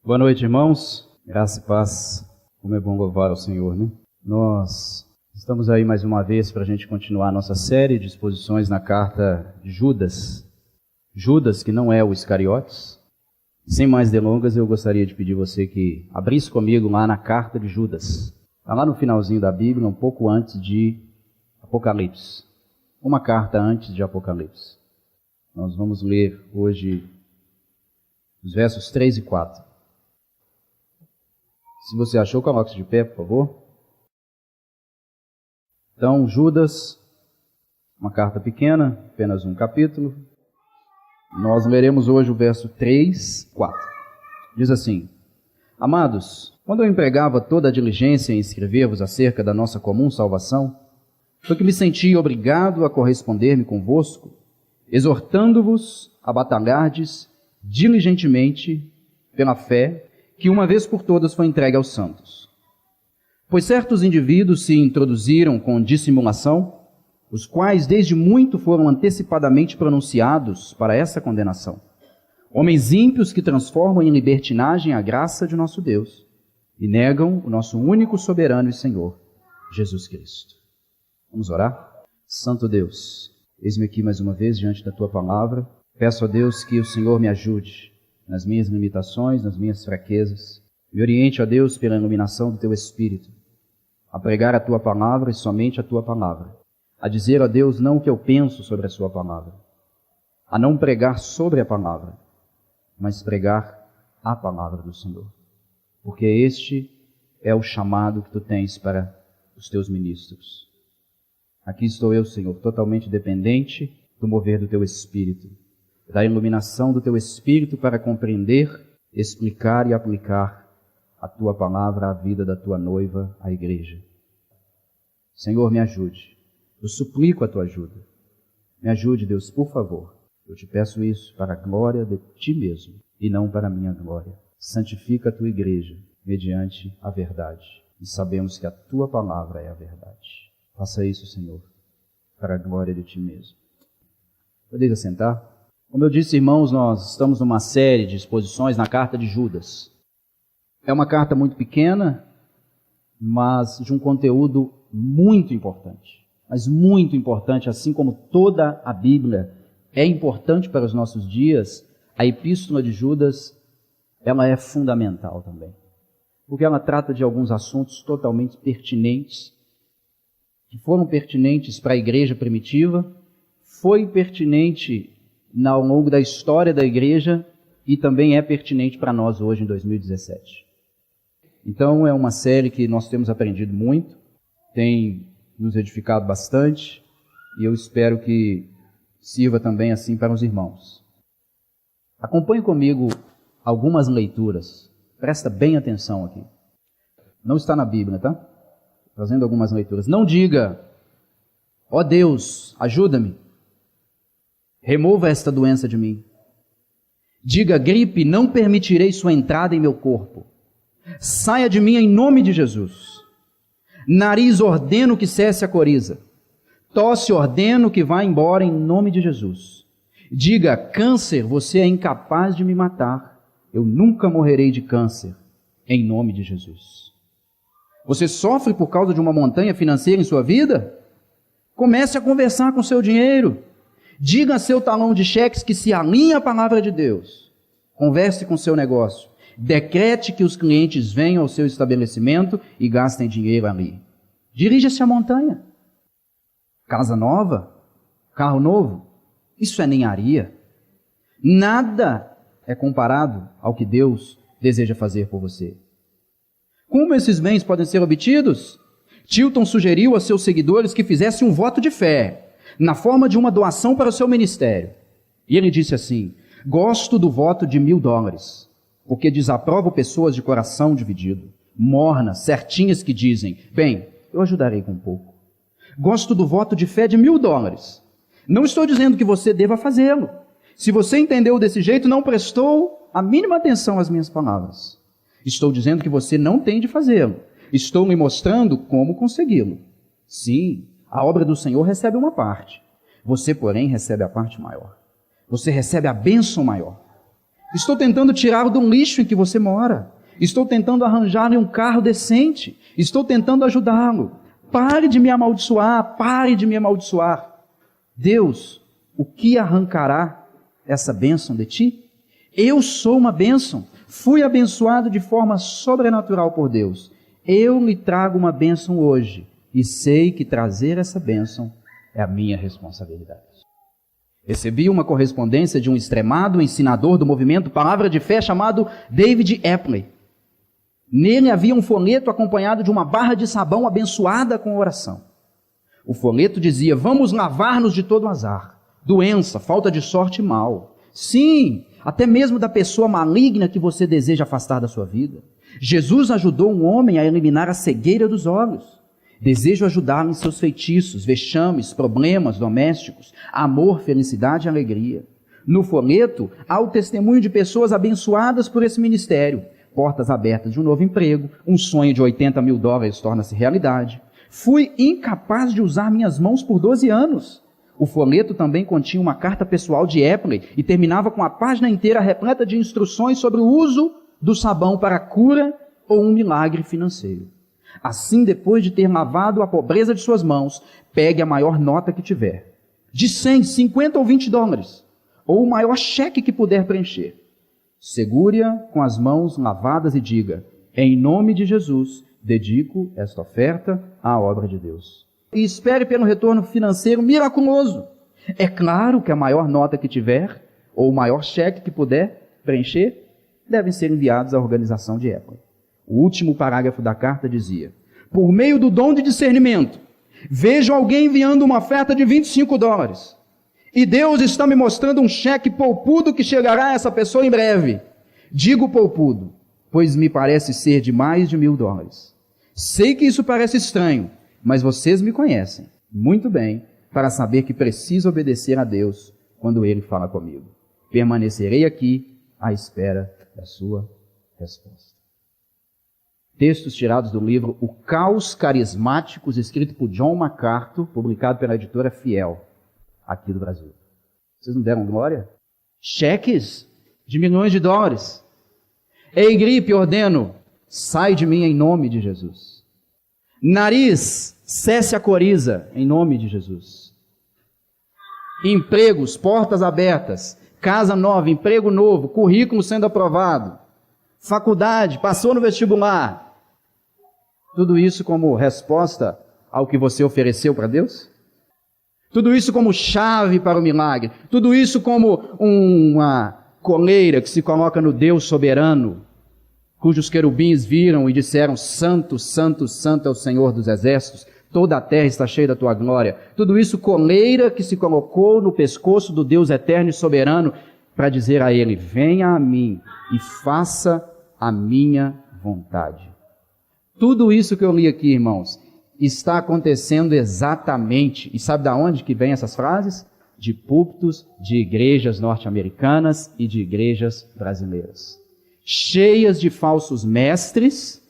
Boa noite, irmãos. Graça e paz. Como é bom louvar ao Senhor, né? Nós estamos aí mais uma vez para a gente continuar a nossa série de exposições na carta de Judas. Judas, que não é o Iscariotes. Sem mais delongas, eu gostaria de pedir você que abrisse comigo lá na carta de Judas. Está lá no finalzinho da Bíblia, um pouco antes de Apocalipse. Uma carta antes de Apocalipse. Nós vamos ler hoje os versos 3 e 4. Se você achou, coloque-se de pé, por favor. Então, Judas, uma carta pequena, apenas um capítulo. Nós leremos hoje o verso 3, 4. Diz assim: Amados, quando eu empregava toda a diligência em escrever-vos acerca da nossa comum salvação, foi que me senti obrigado a corresponder-me convosco, exortando-vos a batalhardes diligentemente pela fé que uma vez por todas foi entregue aos santos. Pois certos indivíduos se introduziram com dissimulação, os quais desde muito foram antecipadamente pronunciados para essa condenação. Homens ímpios que transformam em libertinagem a graça de nosso Deus e negam o nosso único soberano e Senhor, Jesus Cristo. Vamos orar? Santo Deus, eis-me aqui mais uma vez diante da Tua palavra. Peço a Deus que o Senhor me ajude nas minhas limitações, nas minhas fraquezas. Me oriente, ó Deus, pela iluminação do Teu Espírito, a pregar a Tua palavra e somente a Tua palavra. A dizer, ó Deus, não o que eu penso sobre a Sua palavra. A não pregar sobre a palavra, mas pregar a palavra do Senhor. Porque este é o chamado que Tu tens para os Teus ministros. Aqui estou eu, Senhor, totalmente dependente do mover do Teu Espírito, da iluminação do Teu Espírito para compreender, explicar e aplicar a Tua palavra à vida da Tua noiva, a igreja. Senhor, me ajude. Eu suplico a Tua ajuda. Me ajude, Deus, por favor. Eu te peço isso para a glória de Ti mesmo e não para a minha glória. Santifica a Tua igreja mediante a verdade. E sabemos que a Tua palavra é a verdade. Faça isso, Senhor, para a glória de Ti mesmo. Podeis assentar? Como eu disse, irmãos, nós estamos numa série de exposições na carta de Judas. É uma carta muito pequena, mas de um conteúdo muito importante. Mas muito importante, assim como toda a Bíblia é importante para os nossos dias, a epístola de Judas, ela é fundamental também. Porque ela trata de alguns assuntos totalmente pertinentes, que foram pertinentes para a igreja primitiva, foi pertinente ao longo da história da igreja e também é pertinente para nós hoje em 2017. Então é uma série que nós temos aprendido muito, tem nos edificado bastante e eu espero que sirva também assim para os irmãos. Acompanhe comigo algumas leituras, presta bem atenção aqui. Não está na Bíblia, tá? Trazendo algumas leituras. Não diga, ó Deus, ajuda-me. Remova esta doença de mim. Diga, gripe, não permitirei sua entrada em meu corpo. Saia de mim em nome de Jesus. Nariz, ordeno que cesse a coriza. Tosse, ordeno que vá embora em nome de Jesus. Diga, câncer, você é incapaz de me matar. Eu nunca morrerei de câncer, em nome de Jesus. Você sofre por causa de uma montanha financeira em sua vida? Comece a conversar com seu dinheiro. Diga a seu talão de cheques que se alinha à palavra de Deus. Converse com seu negócio. Decrete que os clientes venham ao seu estabelecimento e gastem dinheiro ali. Dirija-se à montanha. Casa nova? Carro novo? Isso é ninharia. Nada é comparado ao que Deus deseja fazer por você. Como esses bens podem ser obtidos? Tilton sugeriu a seus seguidores que fizessem um voto de fé, na forma de uma doação para o seu ministério. E ele disse assim: gosto do voto de $1.000, porque desaprovo pessoas de coração dividido, mornas, certinhas que dizem, bem, eu ajudarei com um pouco. Gosto do voto de fé de $1.000. Não estou dizendo que você deva fazê-lo. Se você entendeu desse jeito, não prestou a mínima atenção às minhas palavras. Estou dizendo que você não tem de fazê-lo. Estou lhe mostrando como consegui-lo. Sim, a obra do Senhor recebe uma parte. Você, porém, recebe a parte maior. Você recebe a bênção maior. Estou tentando tirá-lo do lixo em que você mora. Estou tentando arranjar-lhe um carro decente. Estou tentando ajudá-lo. Pare de me amaldiçoar, pare de me amaldiçoar. Deus, o que arrancará essa bênção de ti? Eu sou uma bênção. Fui abençoado de forma sobrenatural por Deus. Eu lhe trago uma bênção hoje e sei que trazer essa bênção é a minha responsabilidade. Recebi uma correspondência de um extremado ensinador do movimento Palavra de Fé chamado David Epley. Nele havia um folheto acompanhado de uma barra de sabão abençoada com oração. O folheto dizia: vamos lavar-nos de todo azar, doença, falta de sorte e mal. Sim, até mesmo da pessoa maligna que você deseja afastar da sua vida. Jesus ajudou um homem a eliminar a cegueira dos olhos. Desejo ajudá-lo em seus feitiços, vexames, problemas domésticos, amor, felicidade e alegria. No folheto, há o testemunho de pessoas abençoadas por esse ministério. Portas abertas de um novo emprego, um sonho de $80 mil torna-se realidade. Fui incapaz de usar minhas mãos por 12 anos. O folheto também continha uma carta pessoal de Epley e terminava com a página inteira repleta de instruções sobre o uso do sabão para a cura ou um milagre financeiro. Assim, depois de ter lavado a pobreza de suas mãos, pegue a maior nota que tiver, de 100, 50 ou $20, ou o maior cheque que puder preencher. Segure-a com as mãos lavadas e diga: em nome de Jesus, dedico esta oferta à obra de Deus. E espere pelo retorno financeiro miraculoso. É claro que a maior nota que tiver, ou o maior cheque que puder preencher, devem ser enviados à organização de Epley. O último parágrafo da carta dizia: por meio do dom de discernimento, vejo alguém enviando uma oferta de $25. E Deus está me mostrando um cheque poupudo que chegará a essa pessoa em breve. Digo poupudo, pois me parece ser de mais de $1.000. Sei que isso parece estranho, mas vocês me conhecem muito bem para saber que preciso obedecer a Deus quando Ele fala comigo. Permanecerei aqui à espera da sua resposta. Textos tirados do livro O Caos Carismáticos, escrito por John MacArthur, publicado pela editora Fiel, aqui do Brasil. Vocês não deram glória? Cheques de $milhões. Ei, gripe, ordeno, sai de mim em nome de Jesus. Nariz, cesse a coriza em nome de Jesus. Empregos, portas abertas, casa nova, emprego novo, currículo sendo aprovado. Faculdade, passou no vestibular. Tudo isso como resposta ao que você ofereceu para Deus? Tudo isso como chave para o milagre? Tudo isso como uma coleira que se coloca no Deus soberano, cujos querubins viram e disseram: Santo, Santo, Santo é o Senhor dos exércitos, toda a terra está cheia da tua glória. Tudo isso coleira que se colocou no pescoço do Deus eterno e soberano para dizer a Ele: venha a mim e faça a minha vontade. Tudo isso que eu li aqui, irmãos, está acontecendo exatamente, e sabe de onde que vem essas frases? De púlpitos de igrejas norte-americanas e de igrejas brasileiras, cheias de falsos mestres,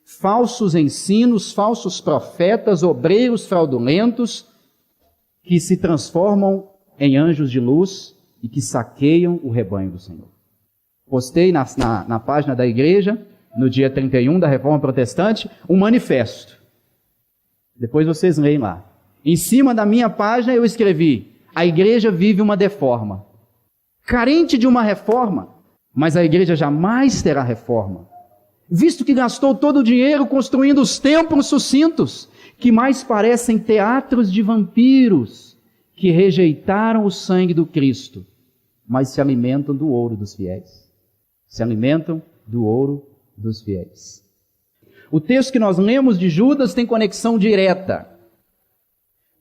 falsos ensinos, falsos profetas, obreiros fraudulentos, que se transformam em anjos de luz e que saqueiam o rebanho do Senhor. Postei na página da igreja, no dia 31 da Reforma Protestante, um manifesto. Depois vocês leem lá. Em cima da minha página eu escrevi: a igreja vive uma deforma, carente de uma reforma, mas a igreja jamais terá reforma, visto que gastou todo o dinheiro construindo os templos sucintos, que mais parecem teatros de vampiros, que rejeitaram o sangue do Cristo, mas se alimentam do ouro dos fiéis. Se alimentam do ouro dos fiéis. O texto que nós lemos de Judas tem conexão direta.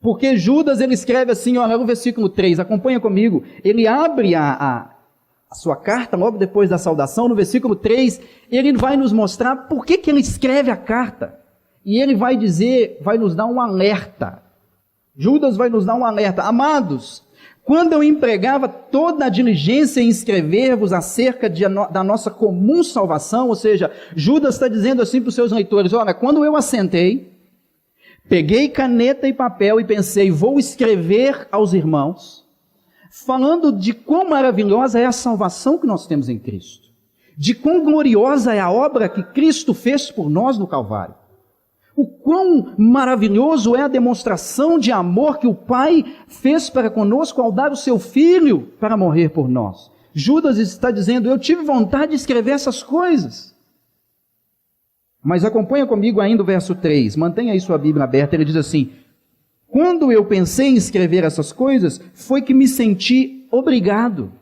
Porque Judas, ele escreve assim, olha no versículo 3, acompanha comigo. Ele abre a sua carta logo depois da saudação, no versículo 3, ele vai nos mostrar por que ele escreve a carta. E ele vai dizer, vai nos dar um alerta. Judas vai nos dar um alerta. Amados, quando eu empregava toda a diligência em escrever-vos acerca da nossa comum salvação, ou seja, Judas está dizendo assim para os seus leitores: olha, quando eu assentei, peguei caneta e papel e pensei, vou escrever aos irmãos, falando de quão maravilhosa é a salvação que nós temos em Cristo, de quão gloriosa é a obra que Cristo fez por nós no Calvário, o quão maravilhoso é a demonstração de amor que o Pai fez para conosco ao dar o seu Filho para morrer por nós. Judas está dizendo, eu tive vontade de escrever essas coisas. Mas acompanha comigo ainda o verso 3, mantenha aí sua Bíblia aberta, ele diz assim, quando eu pensei em escrever essas coisas, foi que me senti obrigado.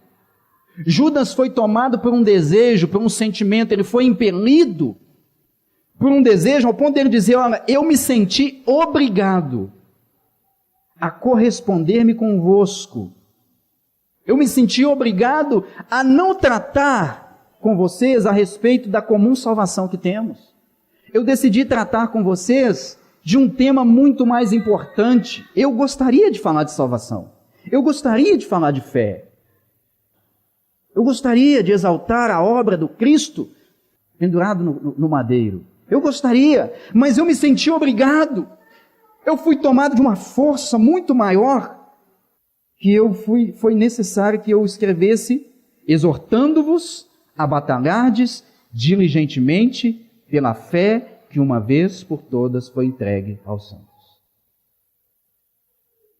Judas foi tomado por um desejo, por um sentimento, ele foi impelido por um desejo, ao ponto de ele dizer, olha, eu me senti obrigado a corresponder-me convosco. Eu me senti obrigado a não tratar com vocês a respeito da comum salvação que temos. Eu decidi tratar com vocês de um tema muito mais importante. Eu gostaria de falar de salvação. Eu gostaria de falar de fé. Eu gostaria de exaltar a obra do Cristo pendurado no madeiro. Eu gostaria, mas eu me senti obrigado. Eu fui tomado de uma força muito maior que foi necessário que eu escrevesse, exortando-vos a batalhardes diligentemente pela fé que uma vez por todas foi entregue aos santos.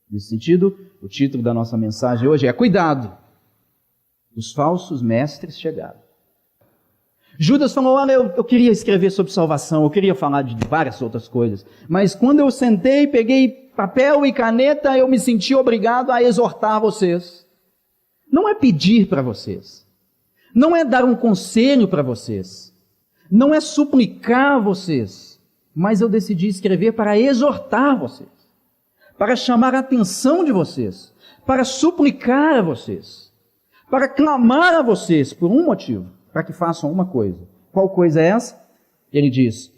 Nesse sentido, o título da nossa mensagem hoje é Cuidado, os falsos mestres chegaram. Judas falou, olha, eu queria escrever sobre salvação, eu queria falar de várias outras coisas, mas quando eu sentei, peguei papel e caneta, eu me senti obrigado a exortar vocês. Não é pedir para vocês, não é dar um conselho para vocês, não é suplicar a vocês, mas eu decidi escrever para exortar vocês, para chamar a atenção de vocês, para suplicar a vocês, para clamar a vocês por um motivo, para que façam uma coisa. Qual coisa é essa? Ele diz,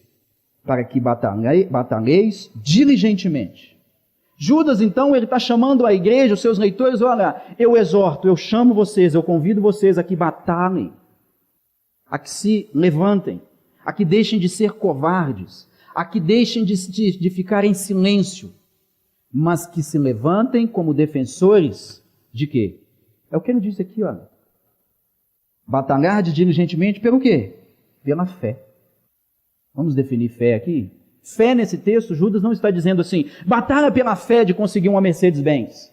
para que batalheis diligentemente. Judas, então, ele está chamando a igreja, os seus leitores, olha, eu exorto, eu chamo vocês, eu convido vocês a que batalhem, a que se levantem, a que deixem de ser covardes, a que deixem de ficar em silêncio, mas que se levantem como defensores de quê? É o que ele diz aqui, olha. Batalhar diligentemente pelo quê? Pela fé. Vamos definir fé aqui? Fé nesse texto, Judas não está dizendo assim, batalha pela fé de conseguir uma Mercedes-Benz.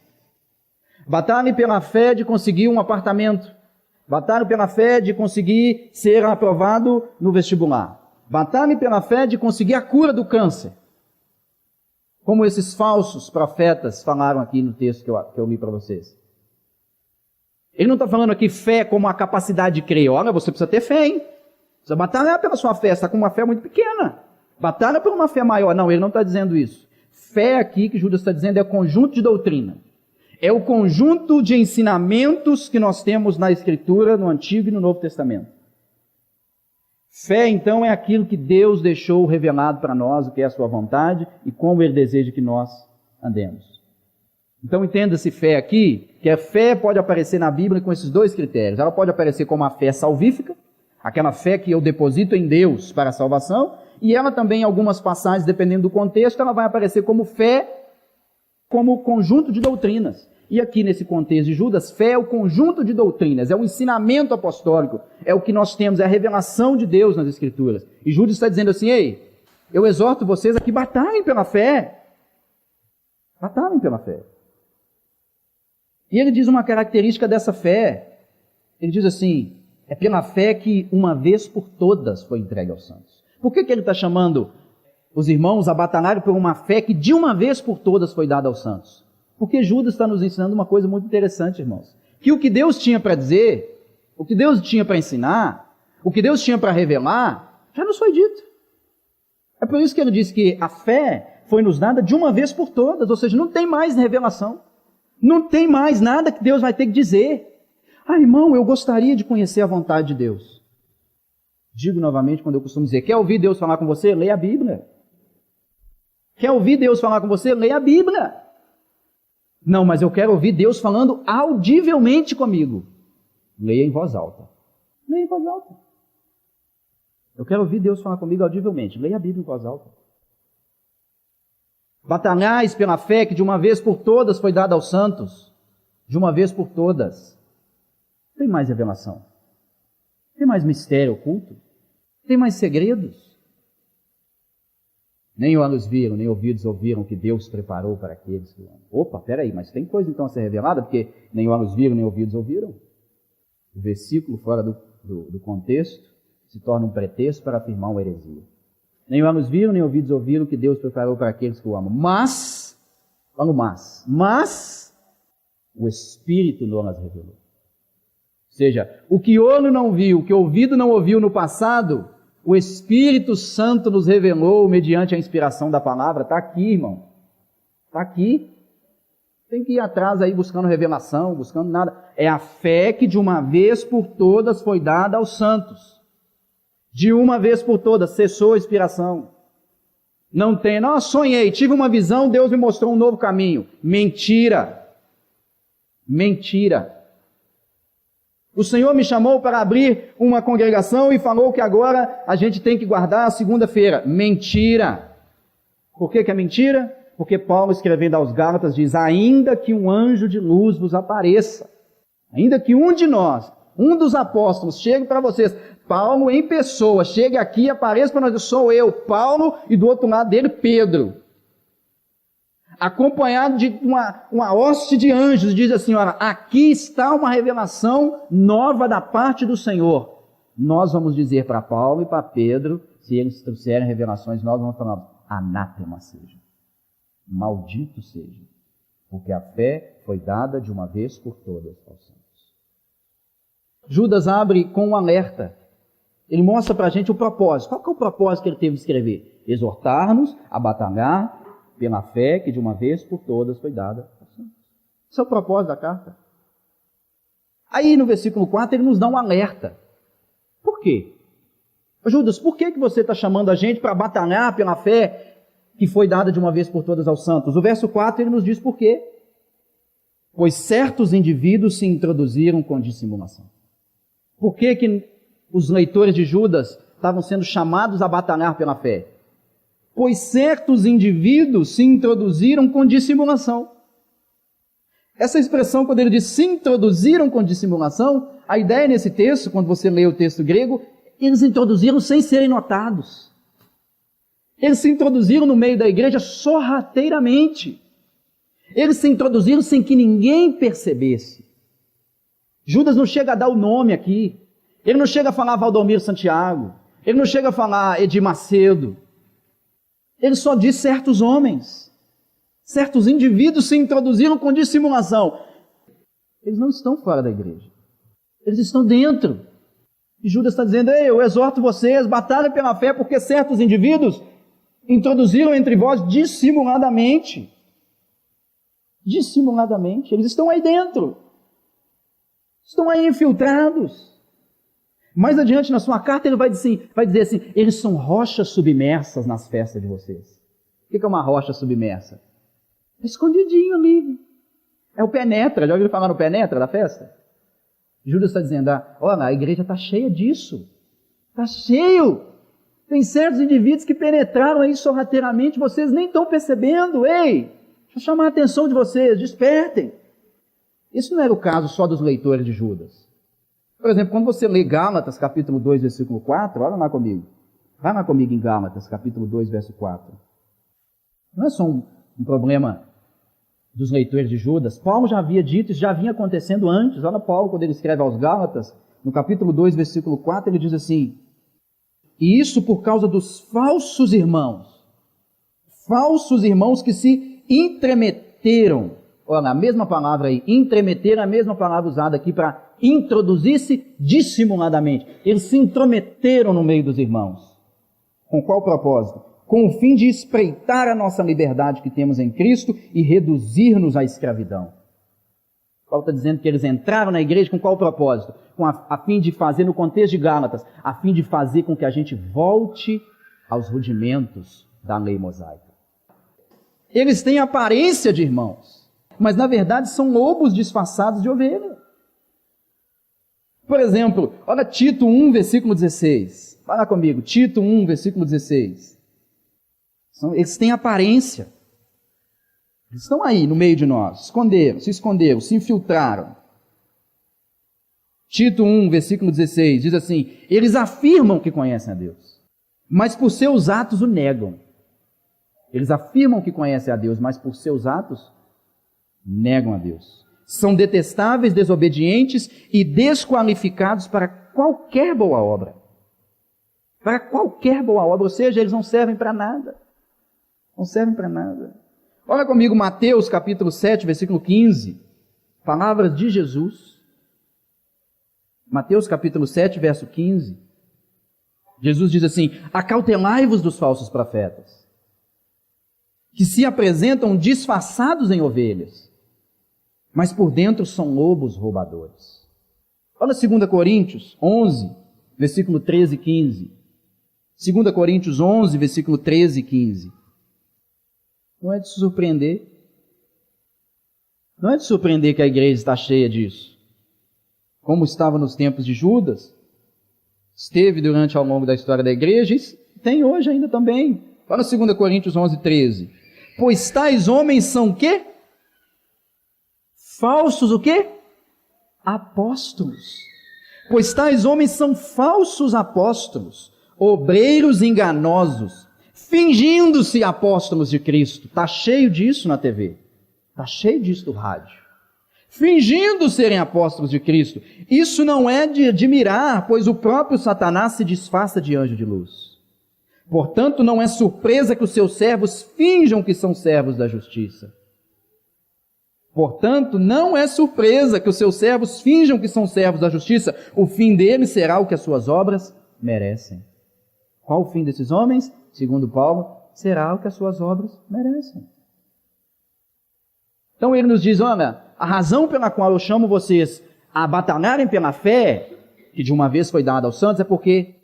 Batalhe pela fé de conseguir um apartamento. Batalhe pela fé de conseguir ser aprovado no vestibular. Batalhe pela fé de conseguir a cura do câncer. Como esses falsos profetas falaram aqui no texto que eu li para vocês. Ele não está falando aqui fé como a capacidade de crer. Olha, você precisa ter fé, hein? Precisa batalhar pela sua fé, você está com uma fé muito pequena. Batalha por uma fé maior. Não, ele não está dizendo isso. Fé aqui, que Judas está dizendo, é o conjunto de doutrina. É o conjunto de ensinamentos que nós temos na Escritura, no Antigo e no Novo Testamento. Fé, então, é aquilo que Deus deixou revelado para nós, o que é a sua vontade e como Ele deseja que nós andemos. Então entenda-se fé aqui, que a fé pode aparecer na Bíblia com esses dois critérios. Ela pode aparecer como a fé salvífica, aquela fé que eu deposito em Deus para a salvação, e ela também, em algumas passagens, dependendo do contexto, ela vai aparecer como fé, como conjunto de doutrinas. E aqui nesse contexto de Judas, fé é o conjunto de doutrinas, é o ensinamento apostólico, é o que nós temos, é a revelação de Deus nas Escrituras. E Judas está dizendo assim, ei, eu exorto vocês a que batalhem pela fé. Batalhem pela fé. E ele diz uma característica dessa fé. Ele diz assim, é pela fé que uma vez por todas foi entregue aos santos. Por que ele está chamando os irmãos a batalhar por uma fé que de uma vez por todas foi dada aos santos? Porque Judas está nos ensinando uma coisa muito interessante, irmãos. Que o que Deus tinha para dizer, o que Deus tinha para ensinar, o que Deus tinha para revelar, já nos foi dito. É por isso que ele diz que a fé foi nos dada de uma vez por todas, ou seja, não tem mais revelação. Não tem mais nada que Deus vai ter que dizer. Ah, irmão, eu gostaria de conhecer a vontade de Deus. Digo novamente quando eu costumo dizer, quer ouvir Deus falar com você? Leia a Bíblia. Quer ouvir Deus falar com você? Leia a Bíblia. Não, mas eu quero ouvir Deus falando audivelmente comigo. Leia em voz alta. Leia em voz alta. Eu quero ouvir Deus falar comigo audivelmente. Leia a Bíblia em voz alta. Batalhais pela fé que de uma vez por todas foi dada aos santos. de uma vez por todas. Tem mais revelação? Tem mais mistério oculto? Tem mais segredos? Nem olhos viram, nem ouvidos ouviram que Deus preparou para aqueles que amam. Opa, peraí, mas tem coisa então a ser revelada, porque nem olhos viram, nem ouvidos ouviram? O versículo fora do contexto se torna um pretexto para afirmar uma heresia. Nem olhos viram, nem ouvidos ouviram que Deus preparou para aqueles que o amam. Mas o Espírito não as revelou. Ou seja, o que olho não viu, o que ouvido não ouviu no passado, o Espírito Santo nos revelou mediante a inspiração da palavra. Está aqui, irmão. Está aqui. Tem que ir atrás aí buscando revelação, buscando nada. É a fé que de uma vez por todas foi dada aos santos. De uma vez por todas cessou a inspiração. Não tem, não, sonhei, tive uma visão, Deus me mostrou um novo caminho. Mentira. Mentira. O Senhor me chamou para abrir uma congregação e falou que agora a gente tem que guardar a segunda-feira. Mentira. Por que é mentira? Porque Paulo, escrevendo aos Gálatas, diz: ainda que um anjo de luz vos apareça, ainda que um de nós, um dos apóstolos, chegue para vocês, Paulo em pessoa, chegue aqui e apareça para nós, sou eu, Paulo, e do outro lado dele, Pedro, acompanhado de uma hoste de anjos, diz assim: olha, aqui está uma revelação nova da parte do Senhor. Nós vamos dizer para Paulo e para Pedro, se eles trouxerem revelações novas, vamos falar: anátema seja, maldito seja, porque a fé foi dada de uma vez por todas aos santos. Judas abre com um alerta. Ele mostra para a gente o propósito. Qual que é o propósito que ele teve de escrever? Exortar-nos a batalhar pela fé que de uma vez por todas foi dada aos santos. Esse é o propósito da carta. Aí no versículo 4 ele nos dá um alerta. Por quê? Judas, por que você está chamando a gente para batalhar pela fé que foi dada de uma vez por todas aos santos? O verso 4 ele nos diz por quê. Pois certos indivíduos se introduziram com dissimulação. Por que os leitores de Judas estavam sendo chamados a batalhar pela fé? Pois certos indivíduos se introduziram com dissimulação. Essa expressão, quando ele diz se introduziram com dissimulação, a ideia nesse texto, quando você lê o texto grego, eles introduziram sem serem notados. Eles se introduziram no meio da igreja sorrateiramente. Eles se introduziram sem que ninguém percebesse. Judas não chega a dar o nome aqui. Ele não chega a falar Valdomiro Santiago. Ele não chega a falar Edir Macedo. Ele só diz certos homens. Certos indivíduos se introduziram com dissimulação. Eles não estão fora da igreja. Eles estão dentro. E Judas está dizendo: ei, eu exorto vocês, batalhem pela fé, porque certos indivíduos introduziram entre vós dissimuladamente. Dissimuladamente. Eles estão aí dentro. Estão aí infiltrados. Mais adiante na sua carta ele vai dizer assim: eles são rochas submersas nas festas de vocês. O que é uma rocha submersa? É escondidinho ali. É o penetra. Já ouviram falar no penetra da festa? Judas está dizendo: olha, a igreja está cheia disso. Está cheio. Tem certos indivíduos que penetraram aí sorrateiramente, vocês nem estão percebendo. Ei, deixa eu chamar a atenção de vocês, despertem. Isso não era o caso só dos leitores de Judas. Por exemplo, quando você lê Gálatas, capítulo 2, versículo 4, olha lá comigo. Vai lá comigo em Gálatas, capítulo 2, verso 4. Não é só um problema dos leitores de Judas. Paulo já havia dito, isso já vinha acontecendo antes. Olha Paulo, quando ele escreve aos Gálatas, no capítulo 2, versículo 4, ele diz assim: e isso por causa dos falsos irmãos que se entremeteram. Olha, a mesma palavra aí, entremeter, a mesma palavra usada aqui para introduzir-se dissimuladamente. Eles se intrometeram no meio dos irmãos. Com qual propósito? Com o fim de espreitar a nossa liberdade que temos em Cristo e reduzir-nos à escravidão. Paulo está dizendo que eles entraram na igreja com qual propósito? A fim de fazer, no contexto de Gálatas, a fim de fazer com que a gente volte aos rudimentos da lei mosaica. Eles têm aparência de irmãos, mas na verdade são lobos disfarçados de ovelha. Por exemplo, olha Tito 1, versículo 16. Vai lá comigo, Tito 1, versículo 16. Eles têm aparência. Eles estão aí no meio de nós, se esconderam, se infiltraram. Tito 1, versículo 16, diz assim: eles afirmam que conhecem a Deus, mas por seus atos o negam. Eles afirmam que conhecem a Deus, mas por seus atos negam a Deus. São detestáveis, desobedientes e desqualificados para qualquer boa obra. Para qualquer boa obra, ou seja, eles não servem para nada. Não servem para nada. Olha comigo Mateus capítulo 7, versículo 15. Palavras de Jesus. Mateus capítulo 7, verso 15. Jesus diz assim: acautelai-vos dos falsos profetas, que se apresentam disfarçados em ovelhas, mas por dentro são lobos roubadores. Olha 2 Coríntios 11, versículo 13 e 15. 2 Coríntios 11, versículo 13 e 15. Não é de se surpreender. Não é de surpreender que a igreja está cheia disso. Como estava nos tempos de Judas, esteve durante ao longo da história da igreja, e tem hoje ainda também. Olha 2 Coríntios 11, 13. Pois tais homens são o quê? Falsos o quê? Apóstolos. Pois tais homens são falsos apóstolos, obreiros enganosos, fingindo-se apóstolos de Cristo. Está cheio disso na TV. Está cheio disso do rádio. Fingindo serem apóstolos de Cristo. Isso não é de admirar, pois o próprio Satanás se disfarça de anjo de luz. Portanto, não é surpresa que os seus servos finjam que são servos da justiça. Portanto, não é surpresa que os seus servos finjam que são servos da justiça. O fim deles será o que as suas obras merecem. Qual o fim desses homens? Segundo Paulo, será o que as suas obras merecem. Então ele nos diz: olha, a razão pela qual eu chamo vocês a batalharem pela fé, que de uma vez foi dada aos santos, é porque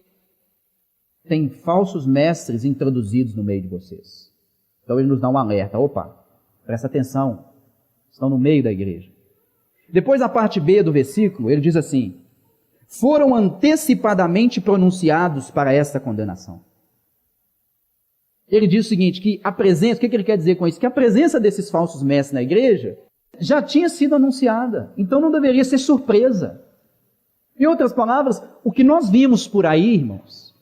tem falsos mestres introduzidos no meio de vocês. Então ele nos dá um alerta: opa, presta atenção, estão no meio da igreja. Depois, a parte B do versículo, ele diz assim: foram antecipadamente pronunciados para esta condenação. Ele diz o seguinte, que a presença, o que ele quer dizer com isso? Que a presença desses falsos mestres na igreja já tinha sido anunciada, então não deveria ser surpresa. Em outras palavras, o que nós vimos por aí, irmãos,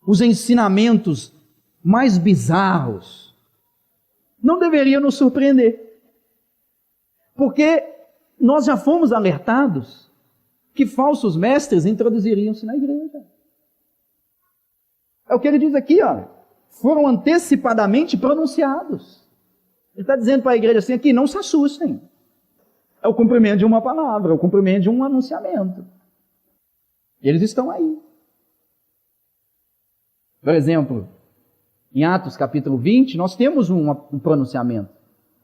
os ensinamentos mais bizarros, não deveriam nos surpreender. Porque nós já fomos alertados que falsos mestres introduziriam-se na igreja. É o que ele diz aqui, olha. Foram antecipadamente pronunciados. Ele está dizendo para a igreja assim aqui: não se assustem. É o cumprimento de uma palavra, é o cumprimento de um anunciamento. E eles estão aí. Por exemplo, em Atos capítulo 20, nós temos um pronunciamento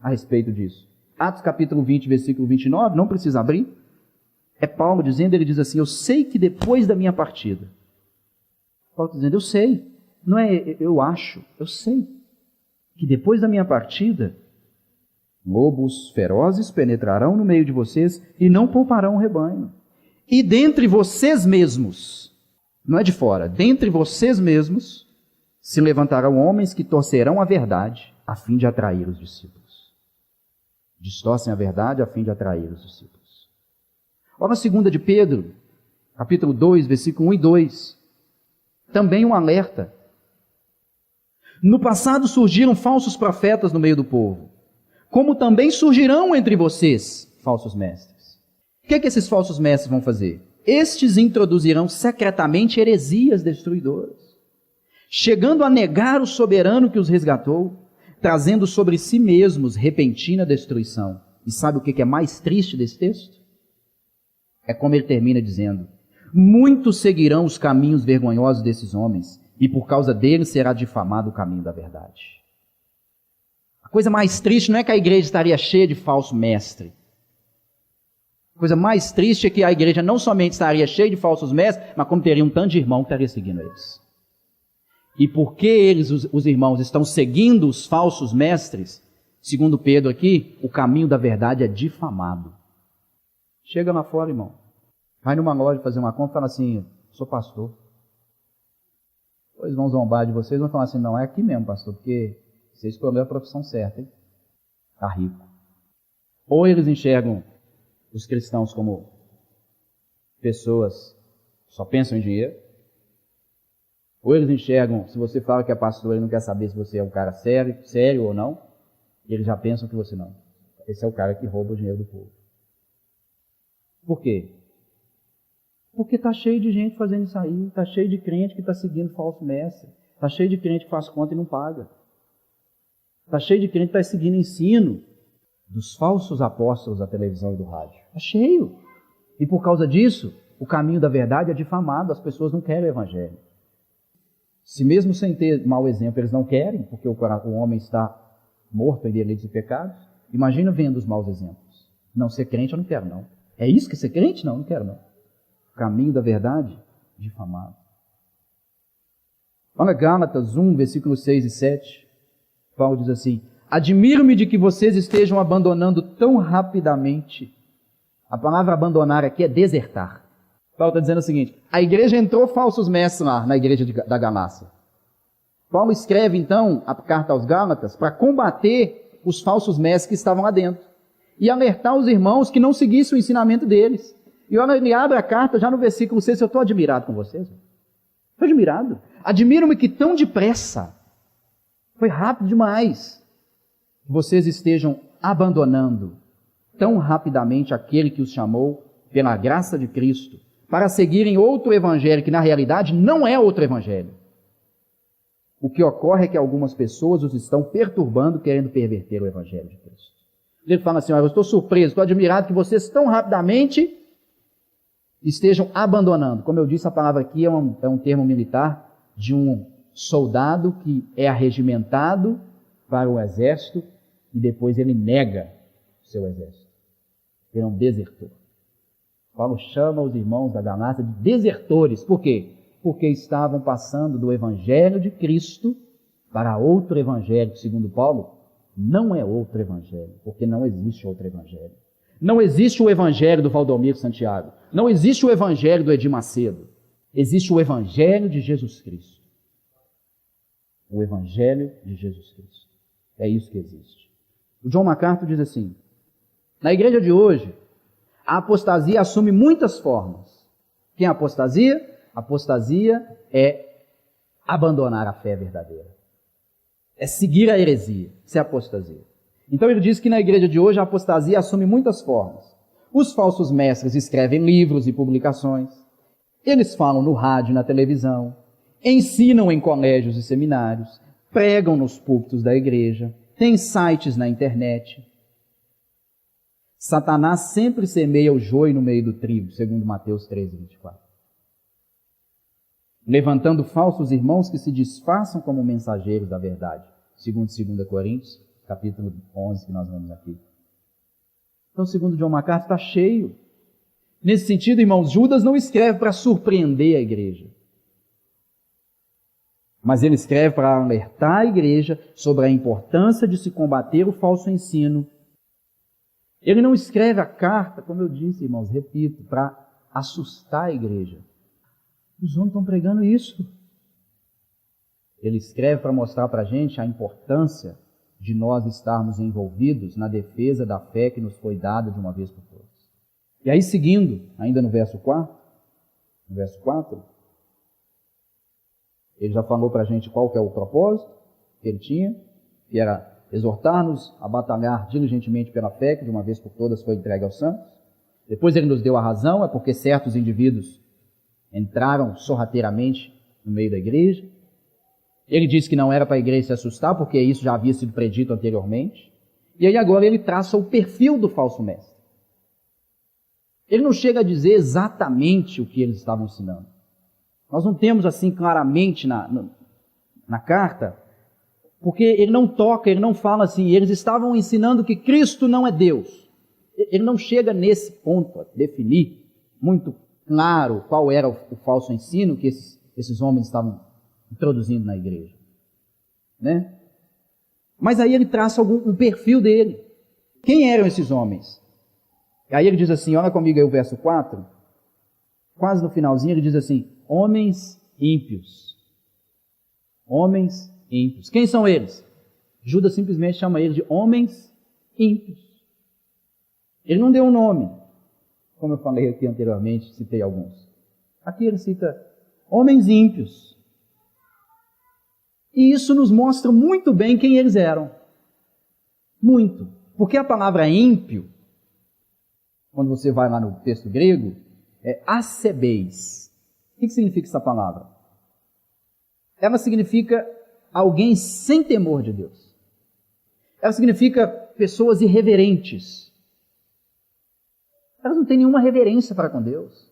a respeito disso. Atos capítulo 20, versículo 29, não precisa abrir. É Paulo dizendo, ele diz assim: eu sei que depois da minha partida. Paulo está dizendo: eu sei. Não é eu acho, eu sei que depois da minha partida, lobos ferozes penetrarão no meio de vocês e não pouparão o rebanho. E dentre vocês mesmos, não é de fora, dentre vocês mesmos, se levantarão homens que torcerão a verdade a fim de atrair os discípulos. Distorcem a verdade a fim de atrair os discípulos. Olha a 2 de Pedro, capítulo 2, versículo 1 e 2. Também um alerta. No passado surgiram falsos profetas no meio do povo, como também surgirão entre vocês falsos mestres. O que esses falsos mestres vão fazer? Estes introduzirão secretamente heresias destruidoras, chegando a negar o soberano que os resgatou, trazendo sobre si mesmos repentina destruição. E sabe o que é mais triste desse texto? É como ele termina dizendo: muitos seguirão os caminhos vergonhosos desses homens, e por causa deles será difamado o caminho da verdade. A coisa mais triste não é que a igreja estaria cheia de falso mestre. A coisa mais triste é que a igreja não somente estaria cheia de falsos mestres, mas como teria um tanto de irmão que estaria seguindo eles. E porque eles, os irmãos, estão seguindo os falsos mestres, segundo Pedro aqui, o caminho da verdade é difamado. Chega lá fora, irmão. Vai numa loja fazer uma compra e fala assim: sou pastor. Eles vão zombar de vocês, vão falar assim: não, é aqui mesmo, pastor, porque você escolheu a profissão certa, hein? está rico. Ou eles enxergam os cristãos como pessoas que só pensam em dinheiro, ou eles enxergam, se você fala que é pastor, ele não quer saber se você é um cara sério ou não, e eles já pensam que você não. Esse é o cara que rouba o dinheiro do povo. Por quê? Porque está cheio de gente fazendo isso aí, está cheio de crente que está seguindo falso mestre, está cheio de crente que faz conta e não paga, está cheio de crente que está seguindo ensino dos falsos apóstolos da televisão e do rádio. Está cheio. E por causa disso, o caminho da verdade é difamado, as pessoas não querem o evangelho. Se mesmo sem ter mau exemplo eles não querem, porque o homem está morto em delitos e pecados, imagina vendo os maus exemplos. Não ser crente eu não quero não. É isso que é ser crente? Não quero não. O caminho da verdade, difamado. Olha Gálatas 1, versículos 6 e 7. Paulo diz assim: admiro-me de que vocês estejam abandonando tão rapidamente. A palavra abandonar aqui é desertar. Paulo está dizendo o seguinte: a igreja entrou falsos mestres lá na igreja da Galácia. Paulo escreve então a carta aos Gálatas para combater os falsos mestres que estavam lá dentro e alertar os irmãos que não seguissem o ensinamento deles. E olha, ele abre a carta já no versículo 6, eu estou admirado com vocês. Estou admirado. Admiro-me que tão depressa, foi rápido demais, vocês estejam abandonando tão rapidamente aquele que os chamou pela graça de Cristo, para seguirem outro evangelho que na realidade não é outro evangelho. O que ocorre é que algumas pessoas os estão perturbando, querendo perverter o evangelho de Cristo. Ele fala assim: olha, eu estou surpreso, estou admirado que vocês tão rapidamente estejam abandonando. Como eu disse, a palavra aqui é um termo militar de um soldado que é arregimentado para o exército e depois ele nega o seu exército. Ele é um desertor. Paulo chama os irmãos da Galácia de desertores. Por quê? Porque estavam passando do evangelho de Cristo para outro evangelho, que, segundo Paulo, não é outro evangelho, porque não existe outro evangelho. Não existe o evangelho do Valdomiro Santiago, não existe o evangelho do Edir Macedo, existe o evangelho de Jesus Cristo. O evangelho de Jesus Cristo. É isso que existe. O John MacArthur diz assim: na igreja de hoje, a apostasia assume muitas formas. Quem é apostasia? Apostasia é abandonar a fé verdadeira. É seguir a heresia. Isso é apostasia. Então ele diz que na igreja de hoje a apostasia assume muitas formas. Os falsos mestres escrevem livros e publicações. Eles falam no rádio e na televisão. Ensinam em colégios e seminários. Pregam nos púlpitos da igreja. Têm sites na internet. Satanás sempre semeia o joio no meio do trigo, segundo Mateus 13, 24. Levantando falsos irmãos que se disfarçam como mensageiros da verdade, segundo 2 Coríntios, capítulo 11, que nós vemos aqui. Então, segundo John MacArthur, está cheio. Nesse sentido, irmãos, Judas não escreve para surpreender a igreja, mas ele escreve para alertar a igreja sobre a importância de se combater o falso ensino. Ele não escreve a carta, como eu disse, irmãos, repito, para assustar a igreja. Os homens estão pregando isso. Ele escreve para mostrar para a gente a importância de nós estarmos envolvidos na defesa da fé que nos foi dada de uma vez por todas. E aí, seguindo, ainda no verso 4, ele já falou para a gente qual que é o propósito que ele tinha, que era exortar-nos a batalhar diligentemente pela fé, que de uma vez por todas foi entregue aos santos. Depois ele nos deu a razão, é porque certos indivíduos entraram sorrateiramente no meio da igreja. Ele disse que não era para a igreja se assustar, porque isso já havia sido predito anteriormente. E aí agora ele traça o perfil do falso mestre. Ele não chega a dizer exatamente o que eles estavam ensinando. Nós não temos assim claramente na carta, porque ele não toca, ele não fala assim, eles estavam ensinando que Cristo não é Deus. Ele não chega nesse ponto a definir muito claro qual era o falso ensino que esses homens estavam introduzindo na igreja, né? Mas aí ele traça um perfil dele. Quem eram esses homens? Aí ele diz assim, olha comigo aí o verso 4, quase no finalzinho ele diz assim, homens ímpios. Homens ímpios. Quem são eles? Judas simplesmente chama eles de homens ímpios. Ele não deu um nome, como eu falei aqui anteriormente, citei alguns. Aqui ele cita homens ímpios. E isso nos mostra muito bem quem eles eram. Muito. Porque a palavra ímpio, quando você vai lá no texto grego, é ascebeis. O que significa essa palavra? Ela significa alguém sem temor de Deus. Ela significa pessoas irreverentes. Elas não têm nenhuma reverência para com Deus.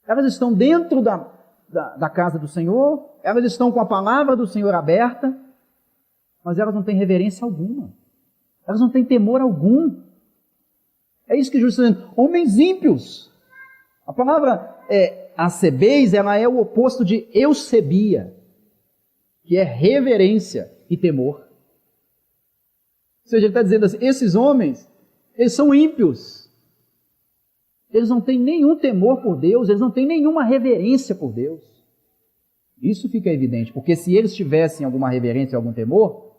Elas estão dentro da casa do Senhor, elas estão com a palavra do Senhor aberta, mas elas não têm reverência alguma. Elas não têm temor algum. É isso que Jesus está dizendo. Homens ímpios. A palavra ascebeis, ela é o oposto de eusebia, que é reverência e temor. Ou seja, ele está dizendo assim, esses homens, eles são ímpios. Eles não têm nenhum temor por Deus, eles não têm nenhuma reverência por Deus. Isso fica evidente, porque se eles tivessem alguma reverência, algum temor,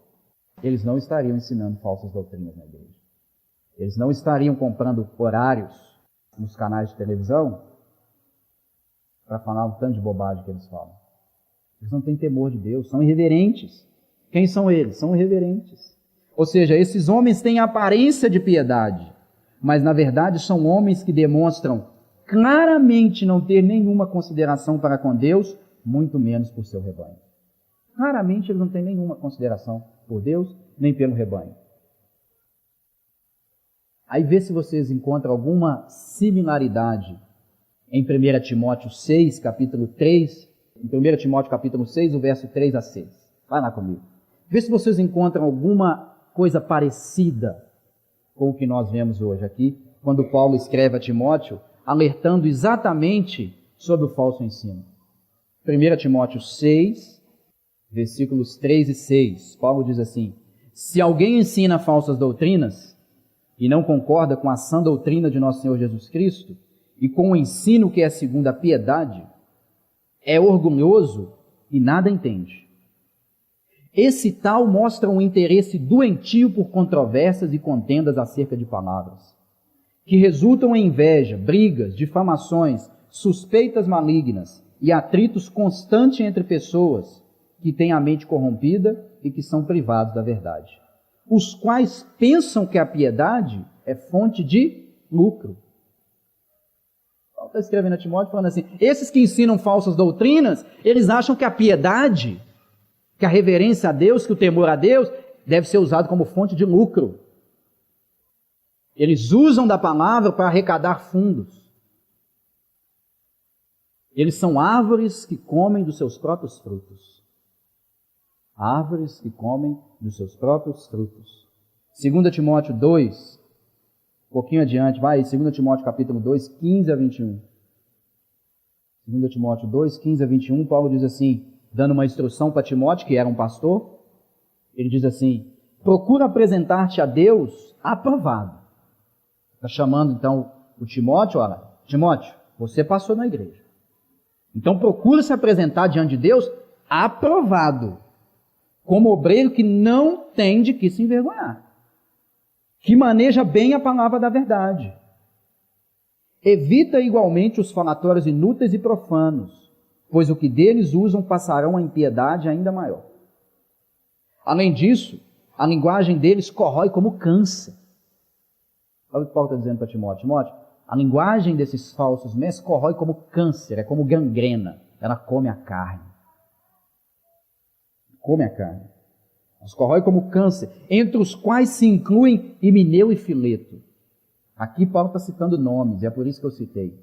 eles não estariam ensinando falsas doutrinas na igreja. Eles não estariam comprando horários nos canais de televisão para falar o tanto de bobagem que eles falam. Eles não têm temor de Deus, são irreverentes. Quem são eles? São irreverentes. Ou seja, esses homens têm aparência de piedade, mas na verdade são homens que demonstram claramente não ter nenhuma consideração para com Deus, muito menos por seu rebanho. Claramente eles não têm nenhuma consideração por Deus, nem pelo rebanho. Aí vê se vocês encontram alguma similaridade em 1 Timóteo 6, capítulo 3, em 1 Timóteo capítulo 6, o verso 3 a 6. Vai lá comigo. Vê se vocês encontram alguma coisa parecida com o que nós vemos hoje aqui, quando Paulo escreve a Timóteo, alertando exatamente sobre o falso ensino. 1 Timóteo 6, versículos 3 e 6, Paulo diz assim: se alguém ensina falsas doutrinas e não concorda com a sã doutrina de nosso Senhor Jesus Cristo e com o ensino que é segundo a piedade, é orgulhoso e nada entende. Esse tal mostra um interesse doentio por controvérsias e contendas acerca de palavras, que resultam em inveja, brigas, difamações, suspeitas malignas e atritos constantes entre pessoas que têm a mente corrompida e que são privados da verdade, os quais pensam que a piedade é fonte de lucro. Paulo está escrevendo a Timóteo falando assim, esses que ensinam falsas doutrinas, eles acham que a piedade, que a reverência a Deus, que o temor a Deus, deve ser usado como fonte de lucro. Eles usam da palavra para arrecadar fundos. Eles são árvores que comem dos seus próprios frutos. Árvores que comem dos seus próprios frutos. 2 Timóteo 2, um pouquinho adiante, vai, 2 Timóteo capítulo 2, 15 a 21. 2 Timóteo 2, 15 a 21, Paulo diz assim, dando uma instrução para Timóteo, que era um pastor, ele diz assim, procura apresentar-te a Deus aprovado. Está chamando então o Timóteo, olha, Timóteo, você passou na igreja. Então procura se apresentar diante de Deus aprovado, como obreiro que não tem de que se envergonhar, que maneja bem a palavra da verdade. Evita igualmente os falatórios inúteis e profanos, pois o que deles usam passarão a impiedade ainda maior. Além disso, a linguagem deles corrói como câncer. Olha o que Paulo está dizendo para Timóteo. Timóteo, a linguagem desses falsos mestres corrói como câncer, é como gangrena. Ela come a carne. Come a carne. Elas corrói como câncer, entre os quais se incluem Himeneu e Fileto. Aqui Paulo está citando nomes, e é por isso que eu citei.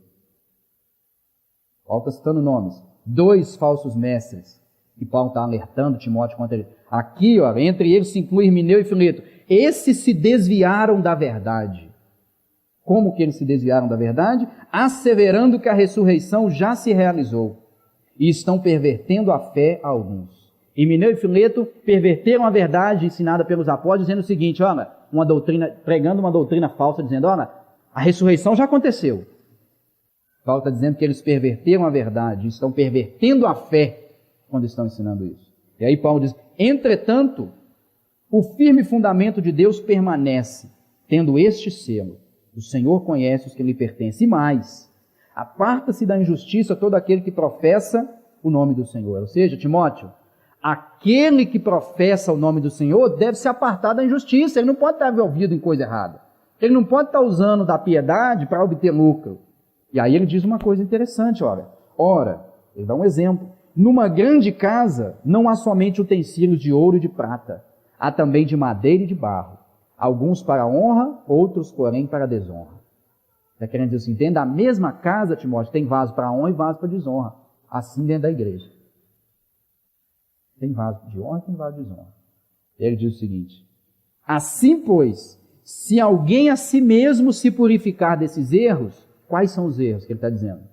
Paulo está citando nomes. 2 falsos mestres, que Paulo está alertando Timóteo contra ele. Aqui, ó, entre eles se inclui Himeneu e Fileto. Esses se desviaram da verdade. Como que eles se desviaram da verdade? Asseverando que a ressurreição já se realizou. E estão pervertendo a fé a alguns. Himeneu e Fileto perverteram a verdade ensinada pelos apóstolos, dizendo o seguinte, olha, pregando uma doutrina falsa, dizendo, olha, a ressurreição já aconteceu. Paulo está dizendo que eles perverteram a verdade, estão pervertendo a fé quando estão ensinando isso. E aí Paulo diz, entretanto, O firme fundamento de Deus permanece, tendo este selo: o Senhor conhece os que lhe pertencem. E mais, aparta-se da injustiça todo aquele que professa o nome do Senhor. Ou seja, Timóteo, aquele que professa o nome do Senhor deve se apartar da injustiça. Ele não pode estar envolvido em coisa errada. Ele não pode estar usando da piedade para obter lucro. E aí ele diz uma coisa interessante, Ora, ele dá um exemplo. Numa grande casa não há somente utensílios de ouro e de prata. Há também de madeira e de barro. Alguns para honra, outros, porém, para desonra. Está querendo dizer assim, dentro da mesma casa, Timóteo, tem vaso para honra e vaso para desonra. Assim dentro da igreja. Tem vaso de honra e tem vaso de desonra. Ele diz o seguinte: assim, pois, se alguém a si mesmo se purificar desses erros, quais são os erros que ele está dizendo?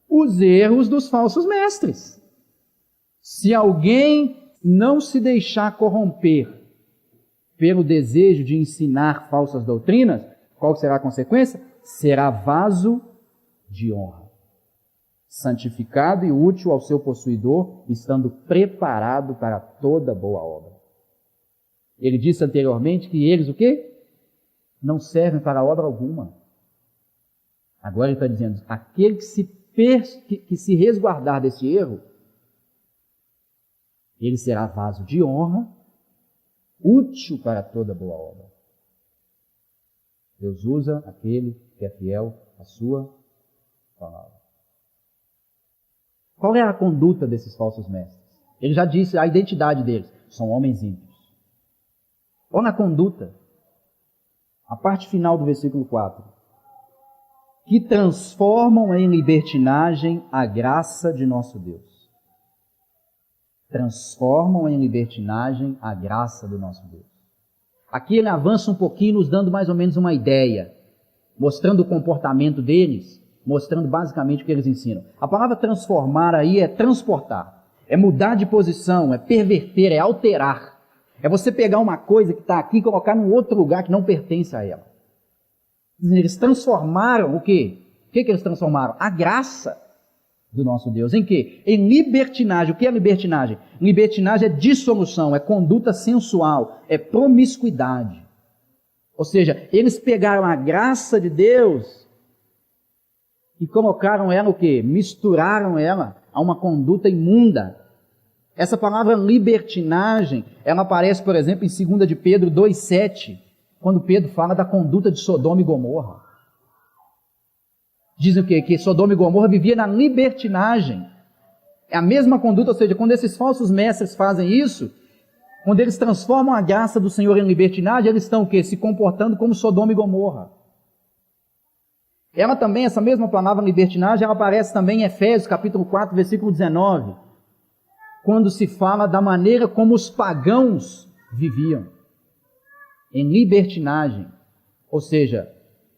Os erros dos falsos mestres. Se alguém não se deixar corromper pelo desejo de ensinar falsas doutrinas, qual será a consequência? Será vaso de honra, santificado e útil ao seu possuidor, estando preparado para toda boa obra. Ele disse anteriormente que eles o quê? Não servem para obra alguma. Agora ele está dizendo, aquele que se resguardar desse erro, ele será vaso de honra, útil para toda boa obra. Deus usa aquele que é fiel à sua palavra. Qual é a conduta desses falsos mestres? Ele já disse a identidade deles. São homens ímpios. Olha na conduta. A parte final do versículo 4. Que transformam em libertinagem a graça de nosso Deus. Transformam em libertinagem a graça do nosso Deus. Aqui ele avança um pouquinho, nos dando mais ou menos uma ideia, mostrando o comportamento deles, mostrando basicamente o que eles ensinam. A palavra transformar aí é transportar, é mudar de posição, é perverter, é alterar. É você pegar uma coisa que está aqui e colocar num outro lugar que não pertence a ela. Eles transformaram o quê? O que eles transformaram? A graça do nosso Deus. Em quê? Em libertinagem. O que é libertinagem? Libertinagem é dissolução, é conduta sensual, é promiscuidade. Ou seja, eles pegaram a graça de Deus e colocaram ela o quê? Misturaram ela a uma conduta imunda. Essa palavra libertinagem, ela aparece, por exemplo, em 2 de Pedro 2,7, quando Pedro fala da conduta de Sodoma e Gomorra. Dizem o quê? Que Sodoma e Gomorra vivia na libertinagem. É a mesma conduta, ou seja, quando esses falsos mestres fazem isso, quando eles transformam a graça do Senhor em libertinagem, eles estão o quê? Se comportando como Sodoma e Gomorra. Ela também, essa mesma palavra libertinagem, ela aparece também em Efésios capítulo 4, versículo 19, quando se fala da maneira como os pagãos viviam, em libertinagem, ou seja,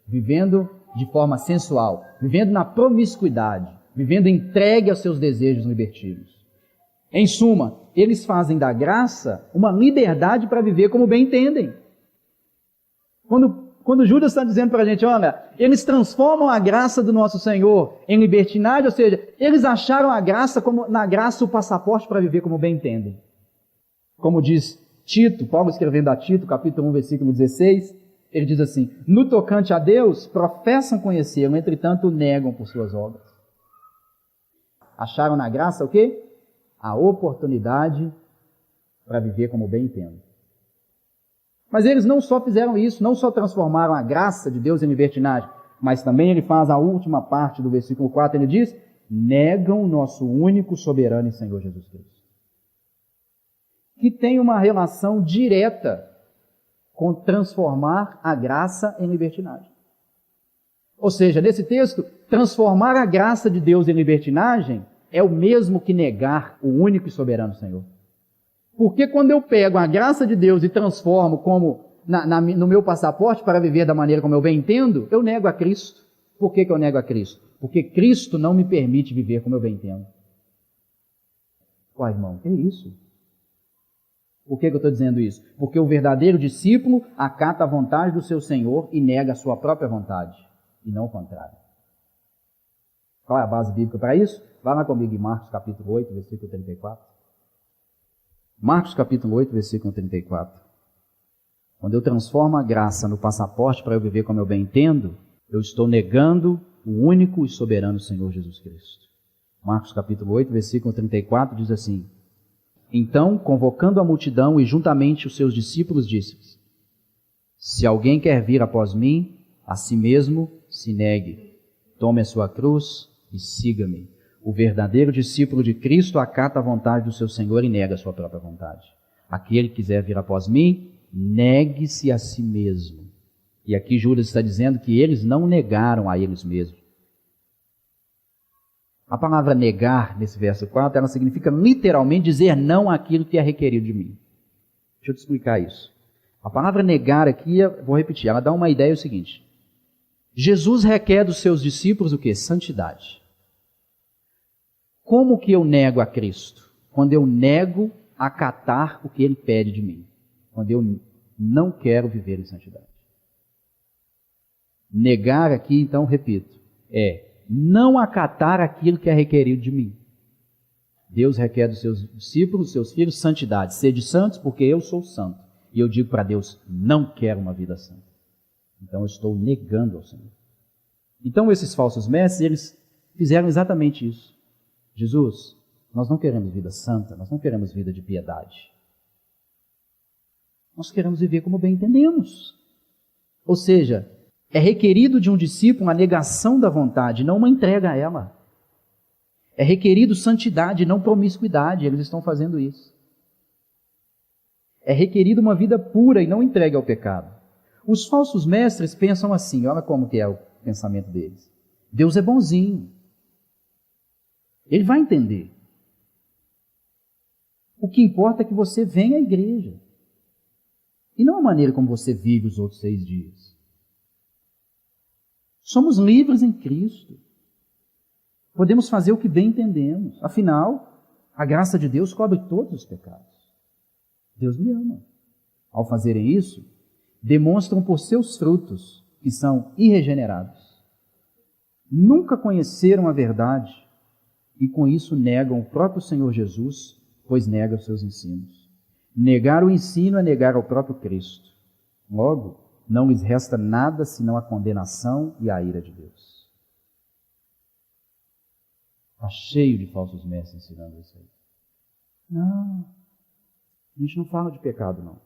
vivendo de forma sensual, vivendo na promiscuidade, vivendo entregue aos seus desejos libertinos. Em suma, eles fazem da graça uma liberdade para viver como bem entendem. Quando Judas está dizendo para a gente, olha, eles transformam a graça do nosso Senhor em libertinagem, ou seja, eles acharam a graça como na graça o passaporte para viver como bem entendem. Como diz Tito, Paulo escrevendo a Tito, capítulo 1, versículo 16, ele diz assim, no tocante a Deus, professam conhecê-lo, entretanto negam por suas obras. Acharam na graça o quê? A oportunidade para viver como bem entendem. Mas eles não só fizeram isso, não só transformaram a graça de Deus em libertinagem, mas também ele faz a última parte do versículo 4, ele diz, negam o nosso único soberano e Senhor Jesus Cristo. Que tem uma relação direta com transformar a graça em libertinagem. Ou seja, nesse texto, transformar a graça de Deus em libertinagem é o mesmo que negar o único e soberano Senhor. Porque quando eu pego a graça de Deus e transformo como no meu passaporte para viver da maneira como eu bem entendo, eu nego a Cristo. Por que eu nego a Cristo? Porque Cristo não me permite viver como eu bem entendo. Uai, irmão, que isso? Por que eu estou dizendo isso? Porque o verdadeiro discípulo acata a vontade do seu Senhor e nega a sua própria vontade, e não o contrário. Qual é a base bíblica para isso? Vá lá comigo em Marcos capítulo 8, versículo 34. Marcos capítulo 8, versículo 34. Quando eu transformo a graça no passaporte para eu viver como eu bem entendo, eu estou negando o único e soberano Senhor Jesus Cristo. Marcos capítulo 8, versículo 34 diz assim: Então, convocando a multidão e juntamente os seus discípulos, disse-lhes: Se alguém quer vir após mim, a si mesmo se negue, tome a sua cruz e siga-me. O verdadeiro discípulo de Cristo acata a vontade do seu Senhor e nega a sua própria vontade. Aquele que quiser vir após mim, negue-se a si mesmo. E aqui Judas está dizendo que eles não negaram a eles mesmos. A palavra negar, nesse verso 4, ela significa literalmente dizer não àquilo que é requerido de mim. Deixa eu te explicar isso. A palavra negar aqui, vou repetir, ela dá uma ideia o seguinte: Jesus requer dos seus discípulos o quê? Santidade. Como que eu nego a Cristo? Quando eu nego acatar o que Ele pede de mim. Quando eu não quero viver em santidade. Negar aqui, então, repito, é não acatar aquilo que é requerido de mim. Deus requer dos seus discípulos, dos seus filhos, santidade. Sede santos, porque eu sou santo. E eu digo para Deus, não quero uma vida santa. Então eu estou negando ao Senhor. Então esses falsos mestres, eles fizeram exatamente isso. Jesus, nós não queremos vida santa, nós não queremos vida de piedade. Nós queremos viver como bem entendemos. Ou seja, é requerido de um discípulo a negação da vontade, não uma entrega a ela. É requerido santidade, não promiscuidade. Eles estão fazendo isso. É requerido uma vida pura e não entregue ao pecado. Os falsos mestres pensam assim, olha como que é o pensamento deles. Deus é bonzinho. Ele vai entender. O que importa é que você venha à igreja. E não a maneira como você vive os outros 6 dias. Somos livres em Cristo. Podemos fazer o que bem entendemos. Afinal, a graça de Deus cobre todos os pecados. Deus me ama. Ao fazerem isso, demonstram por seus frutos que são irregenerados. Nunca conheceram a verdade e com isso negam o próprio Senhor Jesus, pois nega os seus ensinos. Negar o ensino é negar ao próprio Cristo. Logo, não lhes resta nada senão a condenação e a ira de Deus. Está cheio de falsos mestres ensinando isso aí. Não, a gente não fala de pecado, não.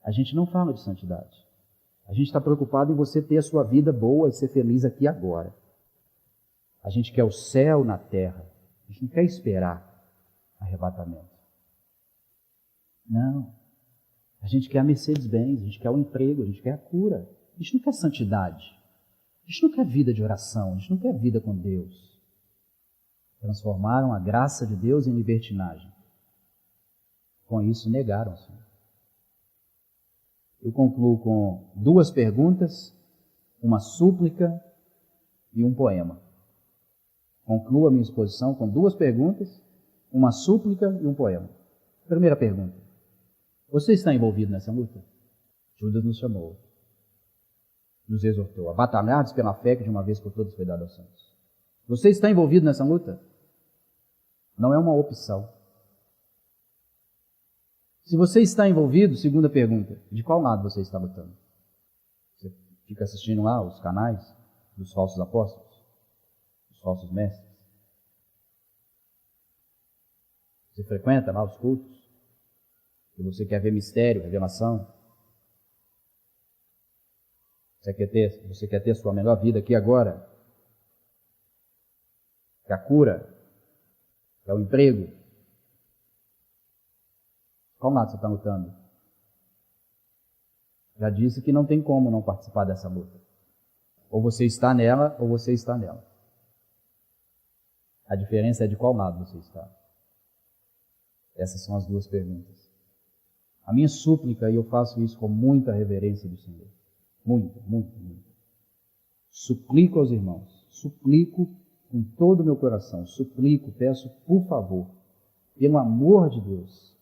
A gente não fala de santidade. A gente está preocupado em você ter a sua vida boa e ser feliz aqui e agora. A gente quer o céu na terra. A gente não quer esperar arrebatamento. Não. A gente quer a Mercedes-Benz, a gente quer o emprego, a gente quer a cura. A gente não quer santidade. A gente não quer vida de oração, a gente não quer vida com Deus. Transformaram a graça de Deus em libertinagem. Com isso, negaram-se. Eu concluo com 2 perguntas, uma súplica e um poema. Concluo a minha exposição com 2 perguntas, uma súplica e um poema. Primeira pergunta. Você está envolvido nessa luta? Judas nos chamou, nos exortou a batalharmos pela fé que de uma vez por todas foi dada aos santos. Você está envolvido nessa luta? Não é uma opção. Se você está envolvido, segunda pergunta, de qual lado você está lutando? Você fica assistindo lá os canais dos falsos apóstolos, dos falsos mestres? Você frequenta lá os cultos? E você quer ver mistério, revelação? Você quer ter a sua melhor vida aqui agora? Quer a cura? Quer o emprego? Qual lado você está lutando? Já disse que não tem como não participar dessa luta. Ou você está nela, ou você está nela. A diferença é de qual lado você está. Essas são as 2 perguntas. A minha súplica, e eu faço isso com muita reverência do Senhor. Muito. Suplico aos irmãos, suplico com todo o meu coração, suplico, peço, por favor, pelo amor de Deus,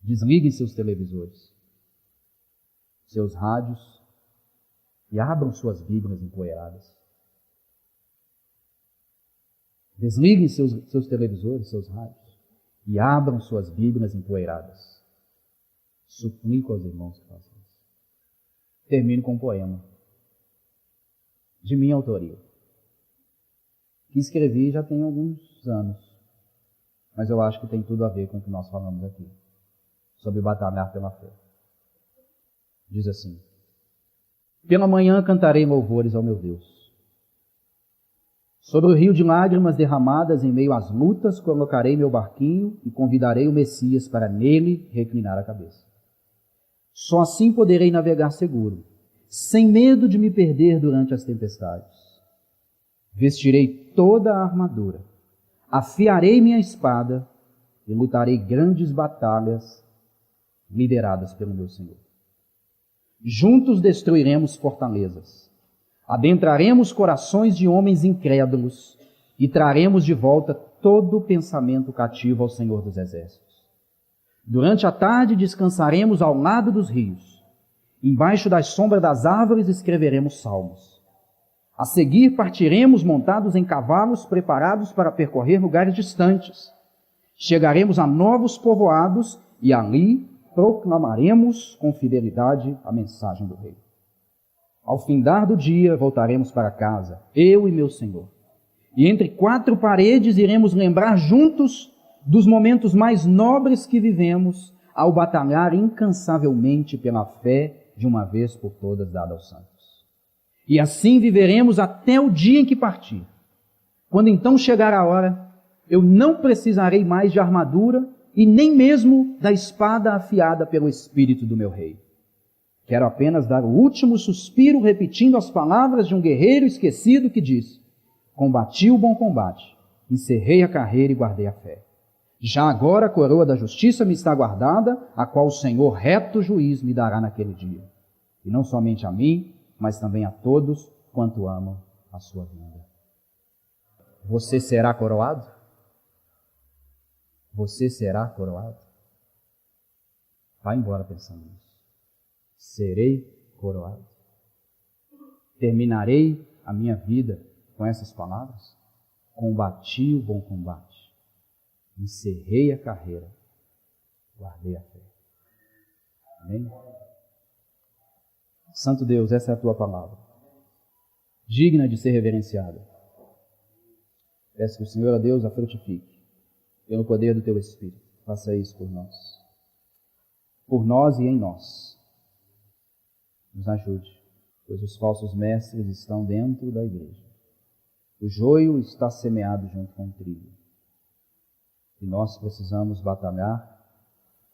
desliguem seus televisores, seus rádios e abram suas Bíblias empoeiradas. Desliguem seus televisores, seus rádios e abram suas Bíblias empoeiradas. Suplico aos irmãos que façam isso. Termino com um poema de minha autoria, que escrevi já tem alguns anos, mas eu acho que tem tudo a ver com o que nós falamos aqui, sobre batalhar pela fé. Diz assim: pela manhã cantarei louvores ao meu Deus. Sobre o rio de lágrimas derramadas em meio às lutas, colocarei meu barquinho e convidarei o Messias para nele reclinar a cabeça. Só assim poderei navegar seguro, sem medo de me perder durante as tempestades. Vestirei toda a armadura, afiarei minha espada e lutarei grandes batalhas lideradas pelo meu Senhor. Juntos destruiremos fortalezas, adentraremos corações de homens incrédulos e traremos de volta todo pensamento cativo ao Senhor dos Exércitos. Durante a tarde descansaremos ao lado dos rios. Embaixo da sombra das árvores escreveremos salmos. A seguir partiremos montados em cavalos preparados para percorrer lugares distantes. Chegaremos a novos povoados e ali proclamaremos com fidelidade a mensagem do Rei. Ao findar do dia voltaremos para casa, eu e meu Senhor. E entre quatro paredes iremos lembrar juntos dos momentos mais nobres que vivemos ao batalhar incansavelmente pela fé de uma vez por todas dada aos santos. E assim viveremos até o dia em que partir. Quando então chegar a hora, eu não precisarei mais de armadura e nem mesmo da espada afiada pelo Espírito do meu Rei. Quero apenas dar o último suspiro repetindo as palavras de um guerreiro esquecido que diz: combati o bom combate, encerrei a carreira e guardei a fé. Já agora a coroa da justiça me está guardada, a qual o Senhor reto juiz me dará naquele dia. E não somente a mim, mas também a todos quanto amam a sua vinda. Você será coroado? Você será coroado? Vá embora pensando nisso. Serei coroado? Terminarei a minha vida com essas palavras? Combati o bom combate. Encerrei a carreira, guardei a fé. Amém? Santo Deus, essa é a tua palavra, digna de ser reverenciada. Peço que o Senhor, a Deus, a frutifique, pelo poder do teu Espírito. Faça isso por nós e em nós. Nos ajude, pois os falsos mestres estão dentro da igreja. O joio está semeado junto com o trigo. E nós precisamos batalhar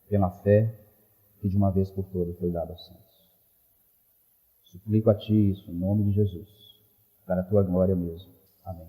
pela fé que de uma vez por todas foi dada aos santos. Suplico a Ti isso em nome de Jesus, para a Tua glória mesmo. Amém.